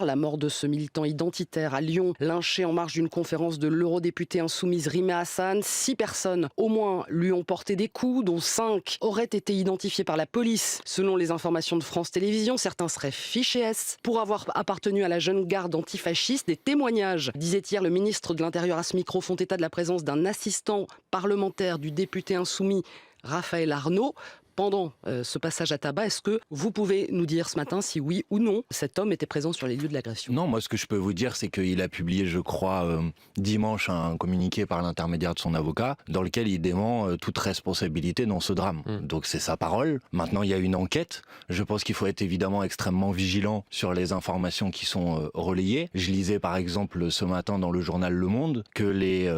La mort de ce militant identitaire à Lyon, lynché en marge d'une conférence de l'eurodéputée insoumise Rima Hassan. 6 personnes au moins lui ont porté des coups, dont 5 auraient été identifiées par la police. Selon les informations de France Télévisions, certains seraient fichés S pour avoir appartenu à la jeune garde antifasciste. Des témoignages, disait hier le ministre de l'Intérieur à ce micro, font état de la présence d'un assistant parlementaire du député insoumis Raphaël Arnaud. Pendant ce passage à tabac, est-ce que vous pouvez nous dire ce matin si oui ou non cet homme était présent sur les lieux de l'agression ? Non, moi ce que je peux vous dire, c'est qu'il a publié, je crois, dimanche un communiqué par l'intermédiaire de son avocat dans lequel il dément toute responsabilité dans ce drame. Donc c'est sa parole. Maintenant, il y a une enquête. Je pense qu'il faut être évidemment extrêmement vigilant sur les informations qui sont relayées. Je lisais par exemple ce matin dans le journal Le Monde que les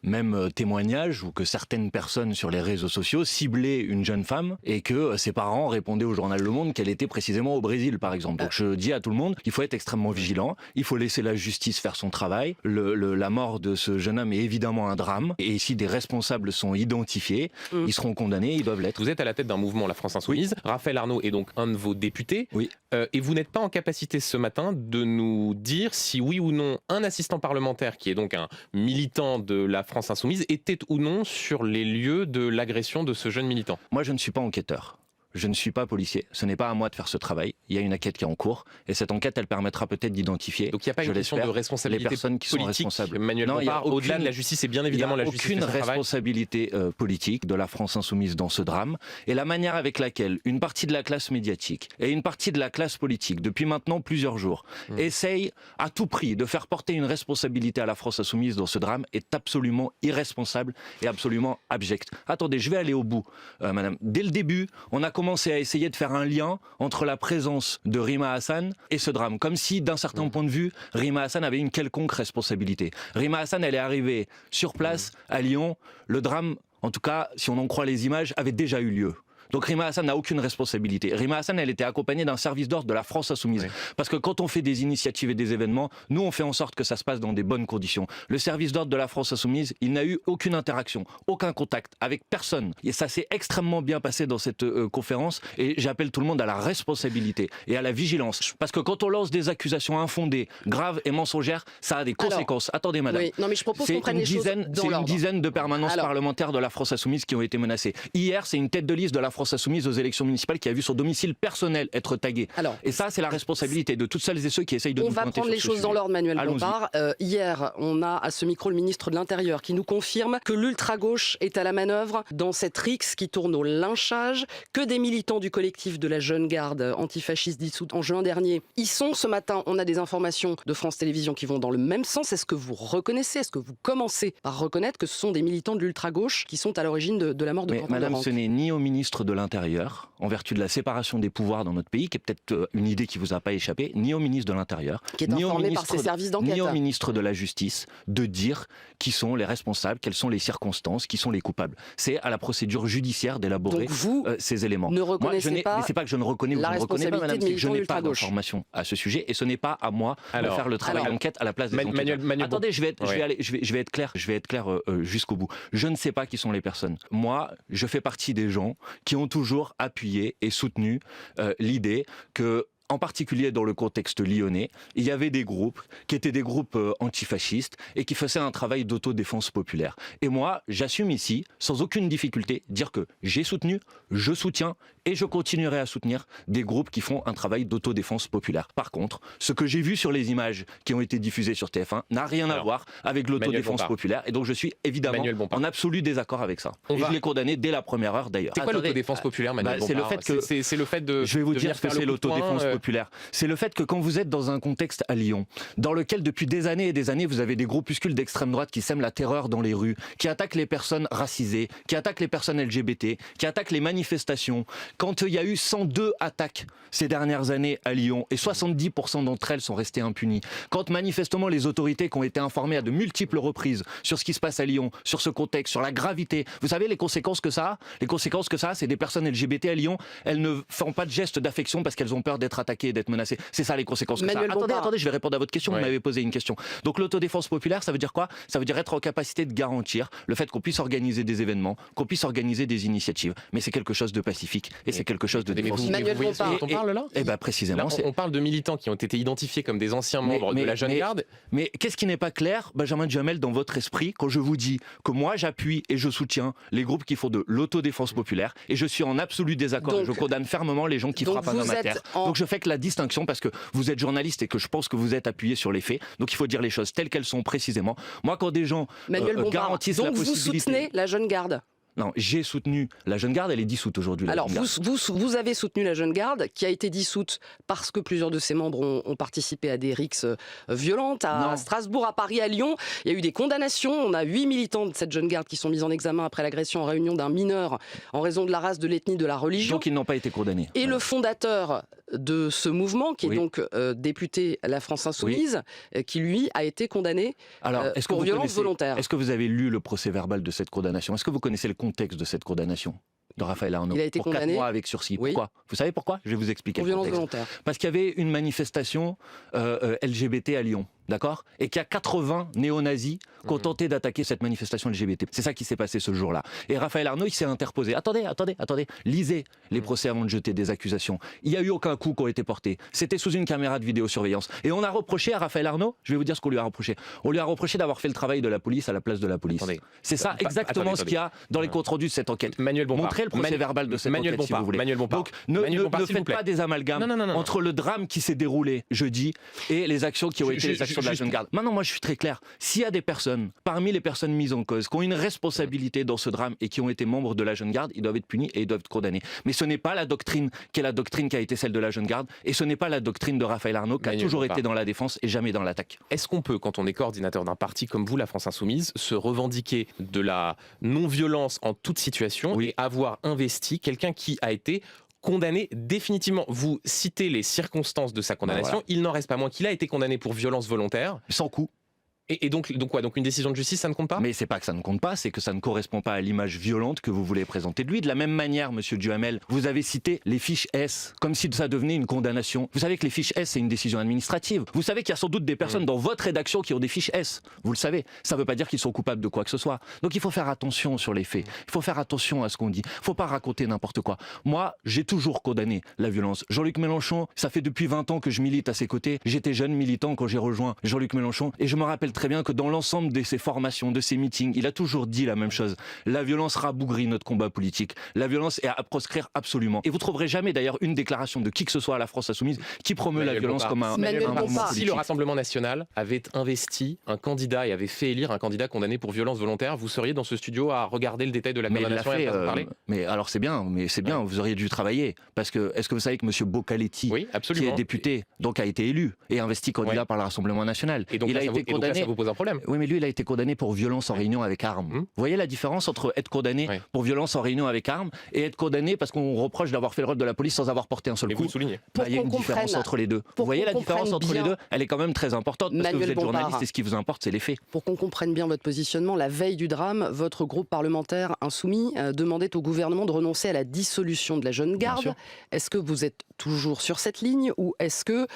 mêmes témoignages ou que certaines personnes sur les réseaux sociaux ciblaient une jeune femme et que ses parents répondaient au journal Le Monde qu'elle était précisément au Brésil, par exemple. Donc je dis à tout le monde, il faut être extrêmement vigilant, il faut laisser la justice faire son travail. La mort de ce jeune homme est évidemment un drame, et si des responsables sont identifiés, ils seront condamnés, ils doivent l'être. Vous êtes à la tête d'un mouvement, la France Insoumise. Oui. Raphaël Arnaud est donc un de vos députés. Oui. Et vous n'êtes pas en capacité ce matin de nous dire si oui ou non un assistant parlementaire, qui est donc un militant de la France Insoumise, était ou non sur les lieux de l'agression de ce jeune militant. Moi, je ne suis pas enquêteur. Je ne suis pas policier. Ce n'est pas à moi de faire ce travail. Il y a une enquête qui est en cours. Et cette enquête, elle permettra peut-être d'identifier. Donc il n'y a pas une question de responsabilité les personnes qui sont politique, responsables. Manuel Bompard, au-delà de la justice, et bien évidemment la justice. Il n'y a aucune responsabilité politique de la France Insoumise dans ce drame. Et la manière avec laquelle une partie de la classe médiatique et une partie de la classe politique, depuis maintenant plusieurs jours, essaye à tout prix de faire porter une responsabilité à la France Insoumise dans ce drame est absolument irresponsable et absolument abjecte. Attendez, je vais aller au bout, madame. Dès le début, on a commencé à essayer de faire un lien entre la présence de Rima Hassan et ce drame, comme si, d'un certain point de vue, Rima Hassan avait une quelconque responsabilité. Rima Hassan, elle est arrivée sur place, à Lyon. Le drame, en tout cas, si on en croit les images, avait déjà eu lieu. Donc Rima Hassan n'a aucune responsabilité. Rima Hassan, elle était accompagnée d'un service d'ordre de la France Insoumise. Oui. Parce que quand on fait des initiatives et des événements, nous on fait en sorte que ça se passe dans des bonnes conditions. Le service d'ordre de la France Insoumise, il n'a eu aucune interaction, aucun contact avec personne. Et ça s'est extrêmement bien passé dans cette conférence, et j'appelle tout le monde à la responsabilité et à la vigilance. Parce que quand on lance des accusations infondées, graves et mensongères, ça a des conséquences. Attendez madame, oui. Non, mais je propose qu'on prenne les choses dans l'ordre. C'est une dizaine de permanences parlementaires de la France Insoumise qui ont été menacées. Hier, c'est une tête de liste de la France Insoumise aux élections municipales qui a vu son domicile personnel être tagué. Et ça, c'est la responsabilité de toutes celles et ceux qui essayent de nous pointer sur ce sujet. On va prendre les choses dans l'ordre, Manuel Bompard. Hier, on a à ce micro le ministre de l'Intérieur qui nous confirme que l'ultra-gauche est à la manœuvre dans cette rixe qui tourne au lynchage, que des militants du collectif de la Jeune Garde antifasciste dissoute en juin dernier y sont. Ce matin, on a des informations de France Télévisions qui vont dans le même sens. Est-ce que vous reconnaissez, est-ce que vous commencez par reconnaître que ce sont des militants de l'ultra-gauche qui sont à l'origine de la mort de Quentin Madame, Laurent? Ce n'est ni au ministre de l'Intérieur, en vertu de la séparation des pouvoirs dans notre pays, qui est peut-être une idée qui vous a pas échappé, ni au ministre de l'Intérieur, qui est informé par ses services d'enquête, ni au ministre de la Justice, de dire qui sont les responsables, quelles sont les circonstances, qui sont les coupables. C'est à la procédure judiciaire d'élaborer ces éléments. Ne reconnaissez pas. Mais c'est pas que je ne reconnais ou je ne reconnais pas, madame, c'est que je n'ai pas d'informations à ce sujet, et ce n'est pas à moi de faire le travail d'enquête à la place des enquêteurs. Attendez, je vais être clair jusqu'au bout. Je ne sais pas qui sont les personnes. Moi, je fais partie des gens qui ont toujours appuyé et soutenu l'idée que, en particulier dans le contexte lyonnais, il y avait des groupes qui étaient des groupes antifascistes et qui faisaient un travail d'autodéfense populaire. Et moi, j'assume ici, sans aucune difficulté, dire que j'ai soutenu, je soutiens et je continuerai à soutenir des groupes qui font un travail d'autodéfense populaire. Par contre, ce que j'ai vu sur les images qui ont été diffusées sur TF1 n'a rien à voir avec l'autodéfense populaire, et donc je suis évidemment en absolu désaccord avec ça. Et je l'ai condamné dès la première heure d'ailleurs. C'est quoi l'autodéfense populaire, Manuel Bompard? C'est le fait de... Je vais vous dire ce que c'est l'autodéfense populaire. C'est le fait que quand vous êtes dans un contexte à Lyon, dans lequel depuis des années et des années, vous avez des groupuscules d'extrême droite qui sèment la terreur dans les rues, qui attaquent les personnes racisées, qui attaquent les personnes LGBT, qui attaquent les manifestations, quand il y a eu 102 attaques ces dernières années à Lyon, et 70% d'entre elles sont restées impunies, quand manifestement les autorités qui ont été informées à de multiples reprises sur ce qui se passe à Lyon, sur ce contexte, sur la gravité, vous savez les conséquences que ça a? Les conséquences que ça a, c'est des personnes LGBT à Lyon, elles ne font pas de gestes d'affection parce qu'elles ont peur d'être attaquées. attaqué, d'être menacé. C'est ça les conséquences que ça a. Manuel Bompard. Attendez, je vais répondre à votre question. Ouais. Vous m'avez posé une question. Donc l'autodéfense populaire, ça veut dire quoi? Ça veut dire être en capacité de garantir le fait qu'on puisse organiser des événements, qu'on puisse organiser des initiatives. Mais c'est quelque chose de pacifique et c'est quelque chose de Mais vous, défensif. Manuel vous voyez ce Bompard. dont on parle là Et ben précisément, Là, on parle de militants qui ont été identifiés comme des anciens membres de la Jeune Garde. Mais qu'est-ce qui n'est pas clair, Benjamin Duhamel, dans votre esprit, quand je vous dis que moi j'appuie et je soutiens les groupes qui font de l'autodéfense populaire et je suis en absolu désaccord et je condamne fermement les gens qui donc frappent un homme vous à êtes terre. en- Donc je fais que la distinction parce que vous êtes journaliste et que je pense que vous êtes appuyé sur les faits. Donc il faut dire les choses telles qu'elles sont précisément. Moi, quand des gens Manuel Bompard, garantissent la donc vous possibilité... soutenez la Jeune Garde. Non, j'ai soutenu la Jeune Garde, elle est dissoute aujourd'hui. la Alors, Jeune Garde. vous avez soutenu la Jeune Garde, qui a été dissoute parce que plusieurs de ses membres ont participé à des rixes violentes à Non. Strasbourg, à Paris, à Lyon. Il y a eu des condamnations. On a 8 militants de cette Jeune Garde qui sont mis en examen après l'agression en réunion d'un mineur en raison de la race, de l'ethnie, de la religion. Donc ils n'ont pas été condamnés. Et Voilà. le fondateur de ce mouvement, qui est Oui. donc député à la France Insoumise, qui lui a été condamné Alors, est-ce que pour vous violence connaissez- volontaire. Est-ce que vous avez lu le procès-verbal de cette condamnation? Est-ce que vous connaissez le contexte de cette condamnation de Raphaël Arnaud? Il a été pour 4 condamné. mois avec sursis. Oui. Pourquoi? Vous savez pourquoi? Je vais vous expliquer Pour le violence contexte. volontaire. Parce qu'il y avait une manifestation LGBT à Lyon, d'accord? Et qu'il y a 80 néo-nazis qui ont tenté d'attaquer cette manifestation LGBT. C'est ça qui s'est passé ce jour-là. Et Raphaël Arnaud, il s'est interposé. Attendez. Lisez les procès avant de jeter des accusations. Il n'y a eu aucun coup qui a été porté. C'était sous une caméra de vidéosurveillance. Et on a reproché à Raphaël Arnaud, je vais vous dire ce qu'on lui a reproché. On lui a reproché d'avoir fait le travail de la police à la place de la police. Attendez. C'est ça exactement ce qu'il y a dans les comptes rendus de cette enquête. Manuel Bompard. Montrez le procès verbal de cette Manuel enquête si Bompard. vous voulez. Manuel Bompard. Donc ne Manuel Bompard, s'il vous faites plaît. pas des amalgames Non. entre le drame qui s'est déroulé jeudi et les actions qui ont été les actions de la juste- Jeune Garde. Maintenant, moi je suis très clair. S'il y a des personnes, parmi les personnes mises en cause, qui ont une responsabilité dans ce drame et qui ont été membres de la Jeune Garde, ils doivent être punis et ils doivent être condamnés. Mais ce n'est pas la doctrine qui est la doctrine qui a été celle de la Jeune Garde et ce n'est pas la doctrine de Raphaël Arnaud qui a Manuel toujours Bompard. été dans la défense et jamais dans l'attaque. Est-ce qu'on peut, quand on est coordinateur d'un parti comme vous, la France Insoumise, se revendiquer de la non-violence en toute situation Oui. et avoir investi quelqu'un qui a été condamné définitivement? Vous citez les circonstances de sa condamnation. Voilà. Il n'en reste pas moins qu'il a été condamné pour violence volontaire. Sans coup. Et donc quoi? Donc une décision de justice, ça ne compte pas? Mais c'est pas que ça ne compte pas, c'est que ça ne correspond pas à l'image violente que vous voulez présenter de lui. De la même manière, monsieur Duhamel, vous avez cité les fiches S, comme si ça devenait une condamnation. Vous savez que les fiches S, c'est une décision administrative. Vous savez qu'il y a sans doute des personnes dans votre rédaction qui ont des fiches S. Vous le savez. Ça ne veut pas dire qu'ils sont coupables de quoi que ce soit. Donc il faut faire attention sur les faits. Il faut faire attention à ce qu'on dit. Il ne faut pas raconter n'importe quoi. Moi, j'ai toujours condamné la violence. Jean-Luc Mélenchon, ça fait depuis 20 ans que je milite à ses côtés. J'étais jeune militant quand j'ai rejoint Jean-Luc Mélenchon. Et je me rappelle très bien que dans l'ensemble de ses formations, de ses meetings, il a toujours dit la même chose. La violence rabougrit notre combat politique. La violence est à proscrire absolument. Et vous trouverez jamais d'ailleurs une déclaration de qui que ce soit à la France Insoumise qui promeut la violence comme un Manuel mouvement Bompard. Si politique. le Rassemblement National avait investi un candidat et avait fait élire un candidat condamné pour violence volontaire, vous seriez dans ce studio à regarder le détail de la Mais il l'a condamnation et fait. à en parler? Mais alors c'est bien, vous auriez dû travailler. Parce que est-ce que vous savez que M. Bocaletti, Oui, qui absolument. est député, donc a été élu et investi candidat Ouais. par le Rassemblement National, Et donc, il là, a ça été vous, et donc là, condamné. ça vous pose un problème. Oui, mais lui, il a été condamné pour violence en réunion avec armes. Vous voyez la différence entre être condamné Ouais. pour violence en réunion avec armes et être condamné parce qu'on reproche d'avoir fait le rôle de la police sans avoir porté un seul Et vous coup? le soulignez. Pour Il y a une qu'on différence comprenne- entre les deux. pour Vous voyez qu'on la différence comprenne entre les bien- deux? Elle est quand même très importante parce que Manuel vous êtes Bompard. journaliste et ce qui vous importe, c'est les faits. Pour qu'on comprenne bien votre positionnement, la veille du drame, votre groupe parlementaire insoumis demandait au gouvernement de renoncer à la dissolution de la Jeune Garde. sûr. Est-ce que vous êtes toujours sur cette ligne ou est-ce que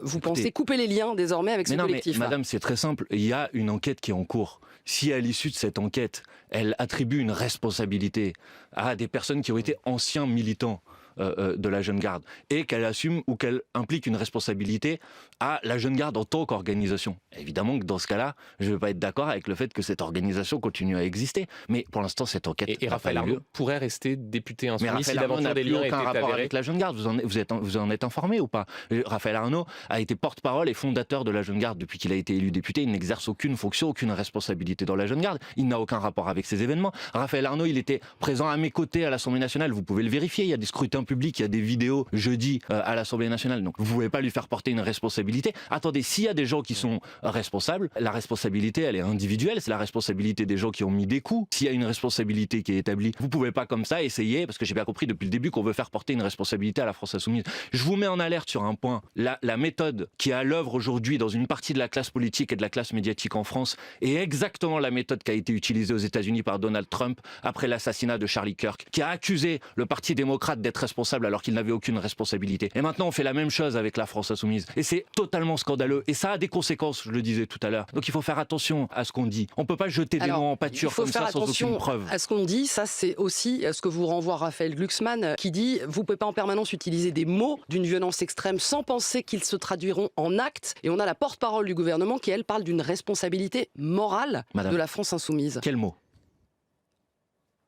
vous pensez couper les liens désormais avec ce Mais non, mais collectif madame, c'est très simple. Il y a une enquête qui est en cours. Si à l'issue de cette enquête, elle attribue une responsabilité à des personnes qui ont été anciens militants de la Jeune Garde et qu'elle assume ou qu'elle implique une responsabilité à la Jeune Garde en tant qu'organisation. Évidemment que dans ce cas-là, je ne vais pas être d'accord avec le fait que cette organisation continue à exister. Mais pour l'instant, cette enquête Et n'a Raphaël pas eu lieu. Arnaud pourrait rester député Mais insoumis si Raphaël Arnaud l'aventure n'a des plus liens était aucun rapport avérée. avec la Jeune Garde. Vous en êtes informé ou pas? Raphaël Arnaud a été porte-parole et fondateur de la Jeune Garde depuis qu'il a été élu député. Il n'exerce aucune fonction, aucune responsabilité dans la Jeune Garde. Il n'a aucun rapport avec ces événements. Raphaël Arnaud, il était présent à mes côtés à l'Assemblée nationale. Vous pouvez le vérifier. Il y a des scrutins publics, il y a des vidéos jeudi à l'Assemblée nationale. Donc vous ne pouvez pas lui faire porter une responsabilité. Attendez, s'il y a des gens qui sont responsables, la responsabilité, elle est individuelle. C'est la responsabilité des gens qui ont mis des coups. S'il y a une responsabilité qui est établie, vous ne pouvez pas comme ça essayer, parce que j'ai bien compris depuis le début qu'on veut faire porter une responsabilité à la France Insoumise. Je vous mets en alerte sur un point. La méthode qui est à l'œuvre aujourd'hui dans une partie de la classe politique et de la classe médiatique en France est exactement la méthode qui a été utilisée aux États-Unis par Donald Trump après l'assassinat de Charlie Kirk, qui a accusé le Parti démocrate d'être responsable alors qu'il n'avait aucune responsabilité. Et maintenant, on fait la même chose avec la France Insoumise. Et c'est totalement scandaleux. Et ça a des conséquences, je le disais tout à l'heure. Donc il faut faire attention à ce qu'on dit. On ne peut pas jeter des noms en pâture comme ça sans aucune preuve. À ce qu'on dit, ça c'est aussi ce que vous renvoie Raphaël Glucksmann qui dit vous ne pouvez pas en permanence utiliser des mots d'une violence extrême sans penser qu'ils se traduiront en actes. Et on a la porte-parole du gouvernement qui, elle, parle d'une responsabilité morale de la France Insoumise. Quel mot ?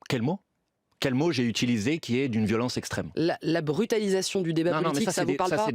Quel mot ? Quel mot j'ai utilisé qui est d'une violence extrême ? La brutalisation du débat politique, ça vous parle pas ?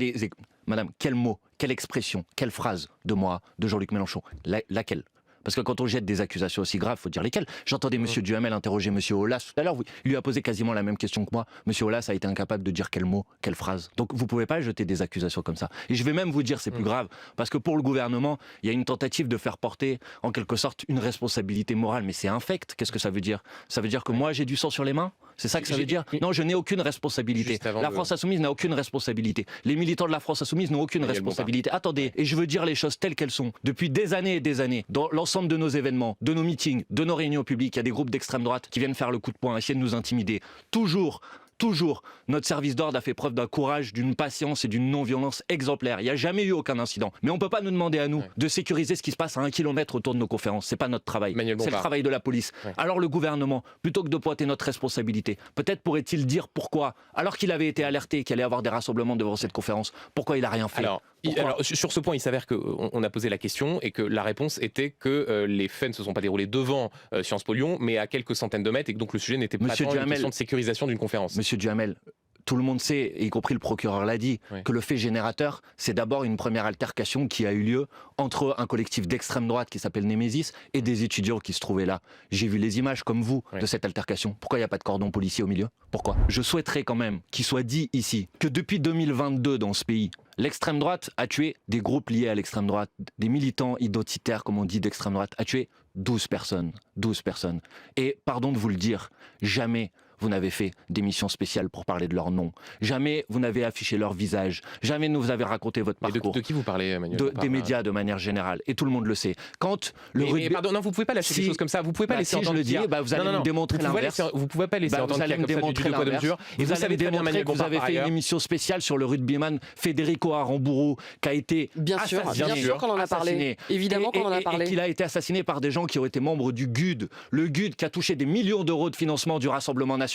Madame, quel mot, quelle expression, quelle phrase de moi, de Jean-Luc Mélenchon ? Laquelle ? Parce que quand on jette des accusations aussi graves, il faut dire lesquelles. J'entendais M. Duhamel interroger M. Aulas tout à l'heure. Il lui a posé quasiment la même question que moi. M. Aulas a été incapable de dire quel mot, quelle phrase. Donc vous ne pouvez pas jeter des accusations comme ça. Et je vais même vous dire, c'est plus grave. Parce que pour le gouvernement, il y a une tentative de faire porter, en quelque sorte, une responsabilité morale. Mais c'est infect. Qu'est-ce que ça veut dire ? Ça veut dire que moi, j'ai du sang sur les mains ? C'est ça que ça veut dire ? Non, je n'ai aucune responsabilité. La France Insoumise n'a aucune responsabilité. Les militants de la France Insoumise n'ont aucune responsabilité. Attendez, et je veux dire les choses telles qu'elles sont. Depuis des années et des années, dans l'ensemble de nos événements, de nos meetings, de nos réunions publiques, il y a des groupes d'extrême droite qui viennent faire le coup de poing, essayer de nous intimider. Toujours, notre service d'ordre a fait preuve d'un courage, d'une patience et d'une non-violence exemplaire. Il n'y a jamais eu aucun incident. Mais on ne peut pas nous demander à nous de sécuriser ce qui se passe à 1 kilomètre autour de nos conférences. C'est pas notre travail. C'est le travail de la police. Alors le gouvernement, plutôt que de pointer notre responsabilité, peut-être pourrait-il dire pourquoi, alors qu'il avait été alerté qu'il allait y avoir des rassemblements devant cette conférence, pourquoi il n'a rien fait ? Alors, sur ce point, il s'avère qu'on a posé la question et que la réponse était que les faits ne se sont pas déroulés devant Sciences Po Lyon, mais à quelques centaines de mètres, et que donc le sujet n'était pas tant une question de sécurisation d'une conférence. Monsieur Duhamel, tout le monde sait, y compris le procureur l'a dit, que le fait générateur, c'est d'abord une première altercation qui a eu lieu entre un collectif d'extrême droite qui s'appelle Némésis et des étudiants qui se trouvaient là. J'ai vu les images, comme vous, de cette altercation. Pourquoi il n'y a pas de cordon policier au milieu ? Pourquoi ? Je souhaiterais quand même qu'il soit dit ici que depuis 2022 dans ce pays, l'extrême droite a tué des groupes liés à l'extrême droite, des militants identitaires, comme on dit, d'extrême droite, a tué 12 personnes. 12 personnes. Et pardon de vous le dire, jamais vous n'avez fait d'émission spéciale pour parler de leur nom. Jamais vous n'avez affiché leur visage. Jamais vous avez raconté votre parcours. De qui vous parlez, Emmanuel ? Des médias de manière générale. Et tout le monde le sait. Quand le rugby... pardon, non, vous ne pouvez pas lâcher des choses comme ça. Vous ne pouvez pas laisser entendre dire... vous allez me démontrer l'inverse. Vous ne pouvez pas laisser entendre dire comme ça du deux poids deux mesures. Et vous savez très bien, Emmanuel, que vous avez fait une émission spéciale sur le rugbyman Federico Aramburu qui a été assassiné. Bien sûr qu'on en a parlé. Évidemment qu'on en a parlé. Et qu'il a été assassiné par des gens qui ont été membres du GUD. Le GUD qui a touché des millions d'euros de financement du Rassemblement National.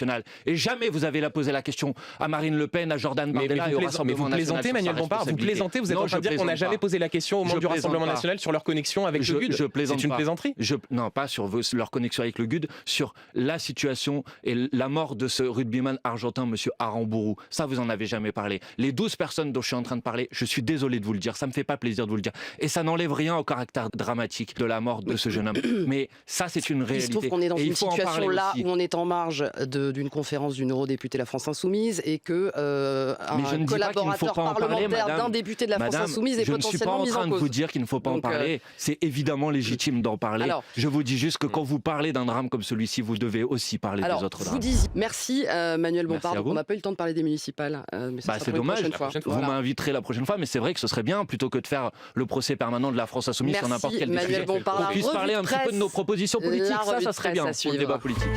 Et jamais vous avez posé la question à Marine Le Pen, à Jordan Bardella et au Rassemblement National. Mais vous plaisantez, Emmanuel Bompard, vous plaisantez, vous êtes en train de dire qu'on n'a jamais posé la question aux membres du Rassemblement National sur leur connexion avec le GUD. C'est une plaisanterie. Non, pas sur leur connexion avec le GUD, sur la situation et la mort de ce rugbyman argentin, monsieur Aramburu. Ça, vous en avez jamais parlé. Les 12 personnes dont je suis en train de parler, je suis désolé de vous le dire, ça me fait pas plaisir de vous le dire. Et ça n'enlève rien au caractère dramatique de la mort de ce jeune homme. Mais ça, c'est une réalité. Il se trouve qu'on est dans une situation là où on est en marge d'une conférence d'une eurodéputée de la France Insoumise et que un collaborateur parlementaire d'un député de la France Insoumise est potentiellement mis en cause. Je ne suis pas en train de vous dire qu'il ne faut pas en parler. C'est évidemment légitime d'en parler. Alors, je vous dis juste que quand vous parlez d'un drame comme celui-ci, vous devez aussi parler des autres drames. Merci Manuel Bompard. On n'a pas eu le temps de parler des municipales. C'est dommage. Vous m'inviterez la prochaine fois, mais c'est vrai que ce serait bien, plutôt que de faire le procès permanent de la France Insoumise sur n'importe quel sujet, qu'on puisse parler un petit peu de nos propositions politiques. Ça serait bien pour le débat politique.